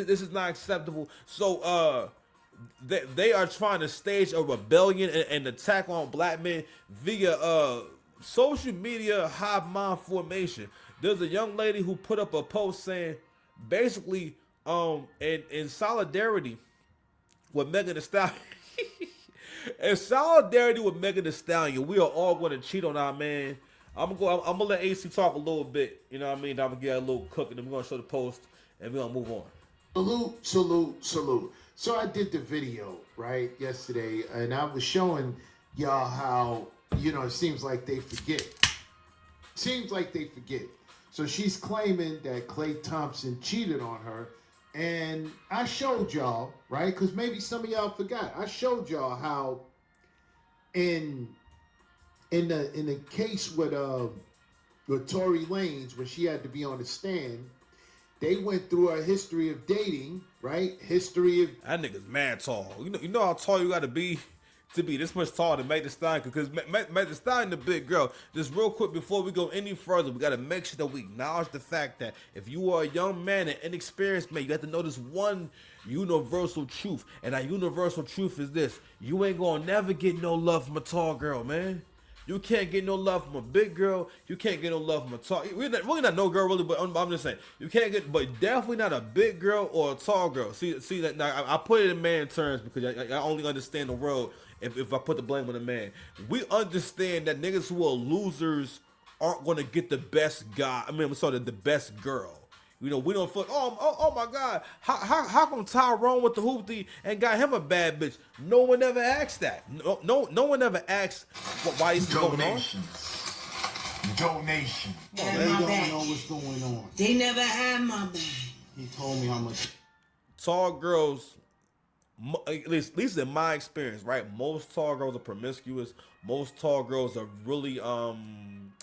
This is not acceptable. So they are trying to stage a rebellion and attack on black men via social media hive mind formation. There's a young lady who put up a post saying basically in solidarity with Megan Thee Stallion. In solidarity with Megan Thee Stallion, we are all going to cheat on our man. I'm gonna let AC talk a little bit. You know what I mean? I'm gonna get a little cook, and then we're gonna show the post, and we're gonna move on. Salute, salute, salute. So I did the video, right, yesterday, and I was showing y'all how, it seems like they forget. Seems like they forget. So she's claiming that Klay Thompson cheated on her, and I showed y'all, right, because maybe some of y'all forgot. I showed y'all how in the case with Tory Lanez, when she had to be on the stand, they went through a history of dating, right? History of... That nigga's mad tall. You know how tall you gotta be to be this much taller than Meg Thee Stallion? Because Meg Thee Stallion the big girl. Just real quick before we go any further, we gotta make sure that we acknowledge the fact that if you are a young man and inexperienced man, you have to know this one universal truth. And that universal truth is this: you ain't gonna never get no love from a tall girl, man. You can't get no love from a big girl. You can't get no love from a tall. Really not no girl really, but I'm just saying you can't get, but definitely not a big girl or a tall girl. See that now I put it in man terms because I only understand the world if I put the blame on the man. We understand that niggas who are losers aren't gonna get the best guy. I mean, I'm sorry, the best girl. We don't feel, oh my God, how come Tyrone with the hoopty and got him a bad bitch? No one ever asked that. No one ever asked why he's going on. Donation. They don't know what's going on. They never had my back. He told me how much. Tall girls, at least in my experience, right? Most tall girls are promiscuous. Most tall girls are really a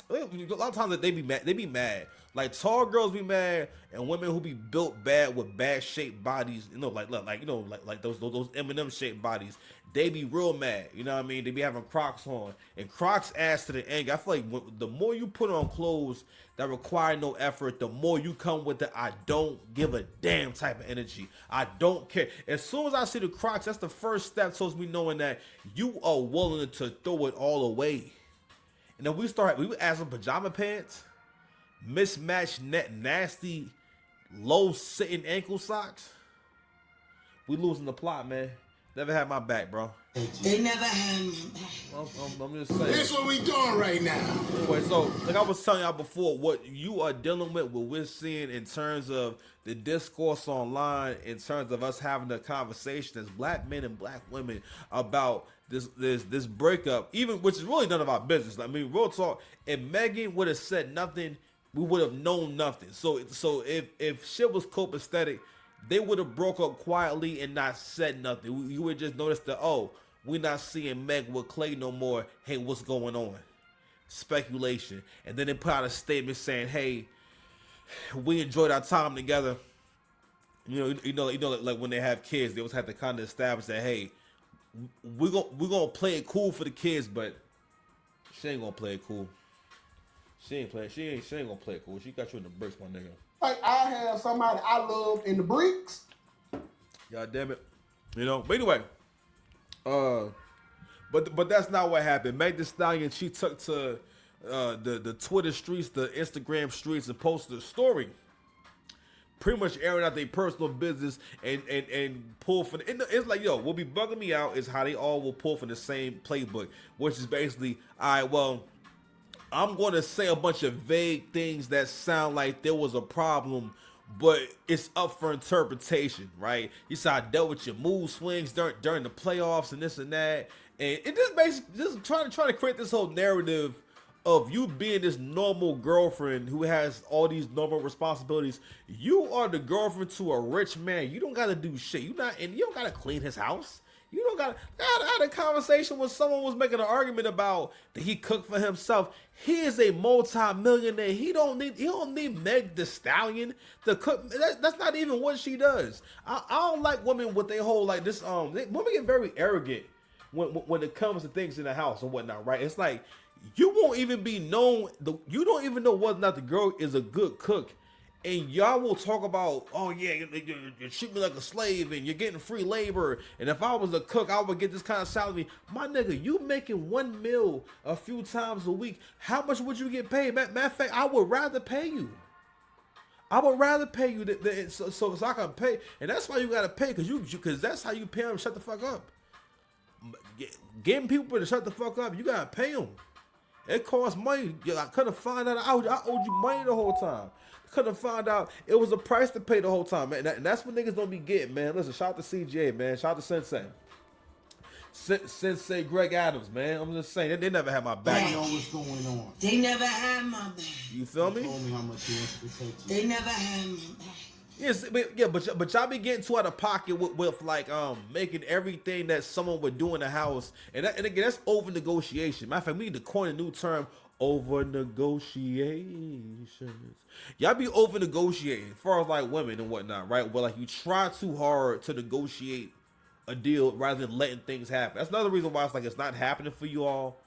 lot of times they be mad. They be mad. Like tall girls be mad, and women who be built bad with bad shaped bodies, like those Eminem shaped bodies, they be real mad. You know what I mean? They be having Crocs on, and Crocs adds to the anger. I feel like the more you put on clothes that require no effort, the more you come with the I don't give a damn type of energy. I don't care. As soon as I see the Crocs, that's the first step towards me knowing that you are willing to throw it all away. And then we would add some pajama pants, mismatched nasty low sitting ankle socks. We losing the plot, man. Never had my back, bro. They never had my back. I'm just saying. That's what we doing right now. Anyway, so like I was telling y'all before, what you are dealing with, what we're seeing in terms of the discourse online, in terms of us having a conversation as black men and black women about this breakup, even which is really none of our business. I mean, real talk. If Megan would have said nothing, we would have known nothing. So if shit was copacetic, they would have broke up quietly and not said nothing. You would just notice that, oh, we're not seeing Meg with Klay no more. Hey, what's going on? Speculation. And then they put out a statement saying, hey, we enjoyed our time together. You know, like when they have kids, they always have to kind of establish that, hey, we're gonna play it cool for the kids, but she ain't gonna play it cool. She ain't gonna play it cool. She got you in the bricks, my nigga. Like I have somebody I love in the bricks. God damn it. But anyway, but that's not what happened. Meg Thee Stallion, she took to the Twitter streets, the Instagram streets, and posted a story, pretty much airing out their personal business and pull for it's like, yo, what be bugging me out is how they all will pull from the same playbook, which is basically, all right, well, I'm going to say a bunch of vague things that sound like there was a problem, but it's up for interpretation, right? You said I dealt with your mood swings during the playoffs and this and that, and it just basically just trying to create this whole narrative of you being this normal girlfriend who has all these normal responsibilities. You are the girlfriend to a rich man. You don't got to do shit. You don't got to clean his house. You don't got. I had a conversation when someone was making an argument about that he cooked for himself. He is a multi-millionaire. He don't need Meg Thee Stallion to cook. That's not even what she does. I don't like women with their whole like this. Women get very arrogant when it comes to things in the house and whatnot. Right? It's like you won't even be known. You don't even know whether or not the girl is a good cook And y'all will talk about, oh yeah, you treat me like a slave and you're getting free labor. And if I was a cook, I would get this kind of salary. My nigga, you making 1 meal a few times a week. How much would you get paid? Matter of fact, I would rather pay you. I would rather pay you so I can pay. And that's why you gotta pay, because that's how you pay them to shut the fuck up. Getting people to shut the fuck up, you gotta pay them. It costs money. I couldn't find out. I owed you money the whole time. Couldn't find out it was a price to pay the whole time, man. And that's what niggas don't be getting, man. Listen, shout out to CJ, man. Shout out to Sensei. Sensei Greg Adams, man. I'm just saying, they never had my back. I know what's going on. They never had my back. You feel They me? told me how much he wants to take you. They never had my back. Yes, but y'all be getting too out of pocket with like making everything that someone would do in the house, and again that's over negotiation. Matter of fact, we need to coin a new term: over negotiations. Y'all be over negotiating, as far as like women and whatnot, right? Where like you try too hard to negotiate a deal rather than letting things happen. That's another reason why it's like it's not happening for you all.